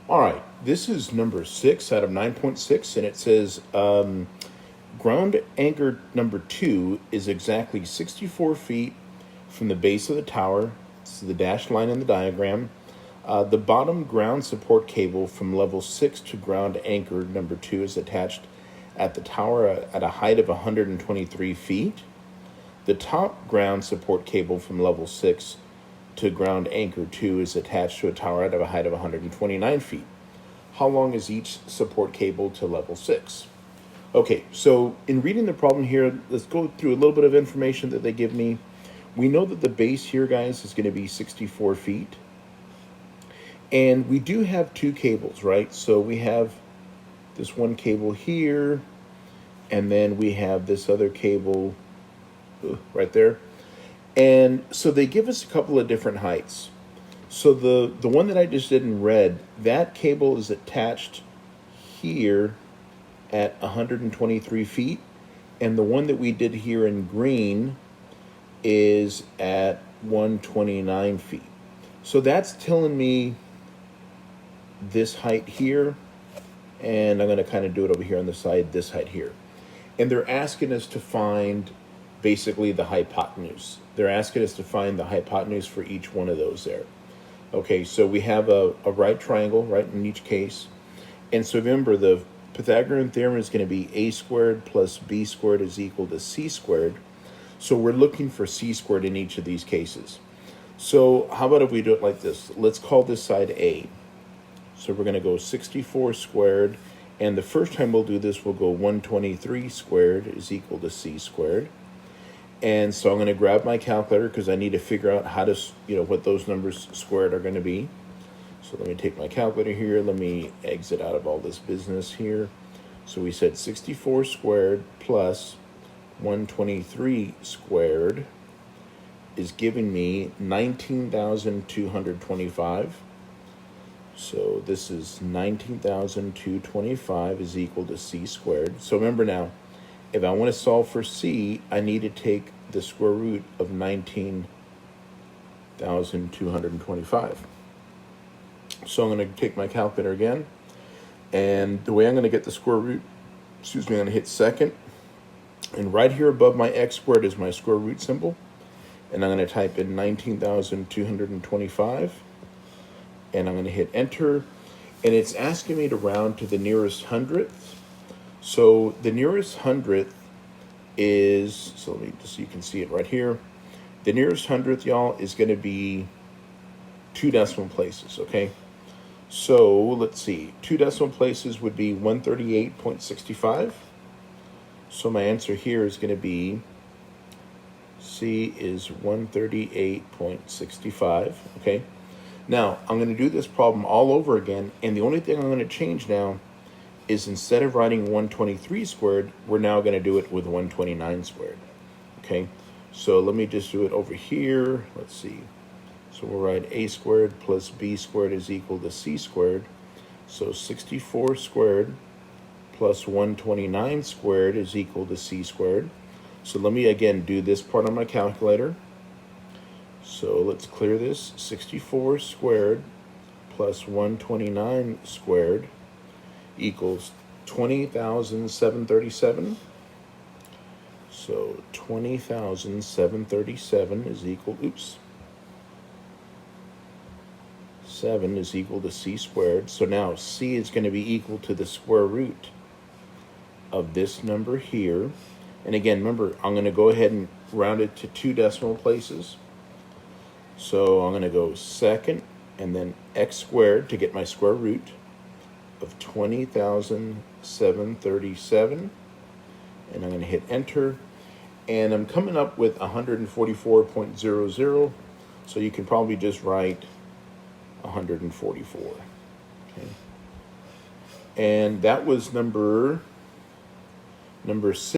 All right, this is number 6 out of 9.6, and it says ground anchor number 2 is exactly 64 feet from the base of the tower. This is the dashed line in the diagram. The bottom ground support cable from level 6 to ground anchor number 2 is attached at the tower at a height of 123 feet. The top ground support cable from level 6 to ground anchor 2 is attached to a tower at a height of 129 feet. How long is each support cable to level 6? Okay, so in reading the problem here, let's go through a little bit of information that they give me. We know that the base here, guys, is going to be 64 feet. And we do have two cables, right? So we have this one cable here, and then we have this other cable right there. And so they give us a couple of different heights. So the one that I just did in red, that cable is attached here at 123 feet. And the one that we did here in green is at 129 feet. So that's telling me this height here. And I'm going to kind of do it over here on the side, this height here. And they're asking us to find basically the hypotenuse. They're asking us to find the hypotenuse for each one of those there. Okay, so we have a right triangle, right, in each case. And so remember, the Pythagorean Theorem is going to be a squared plus b squared is equal to c squared. So we're looking for c squared in each of these cases. So how about if we do it like this? Let's call this side a. So we're going to go 64 squared. And the first time we'll do this, we'll go 123 squared is equal to c squared. And so I'm going to grab my calculator because I need to figure out how to, what those numbers squared are going to be. So let me take my calculator here. Let me exit out of all this business here. So we said 64 squared plus 123 squared is giving me 19,225. So this is 19,225 is equal to c squared. So remember now, if I want to solve for c, I need to take the square root of 19,225. So I'm going to take my calculator again. And the way I'm going to get the square root, I'm going to hit second. And right here above my x squared is my square root symbol. And I'm going to type in 19,225. And I'm going to hit enter. And it's asking me to round to the nearest hundredth. So the nearest hundredth is, so let me just so you can see it right here. The nearest hundredth, y'all, is going to be 2 decimal places, okay? So let's see. 2 decimal places would be 138.65. So my answer here is going to be C is 138.65, okay? Now, I'm going to do this problem all over again, and the only thing I'm going to change now is instead of writing 123 squared, we're now going to do it with 129 squared, okay? So let me just do it over here. Let's see. So we'll write a squared plus b squared is equal to c squared. So 64 squared plus 129 squared is equal to c squared. So let me again do this part on my calculator. So let's clear this. 64 squared plus 129 squared equals 20,737. So 20,737 is equal, 7 is equal to c squared. So now c is going to be equal to the square root of this number here. And again, remember, I'm going to go ahead and round it to 2 decimal places. So I'm going to go second and then x squared to get my square root of 20,737. And I'm going to hit enter. And I'm coming up with 144.00. So you can probably just write 144. Okay. And that was number 6.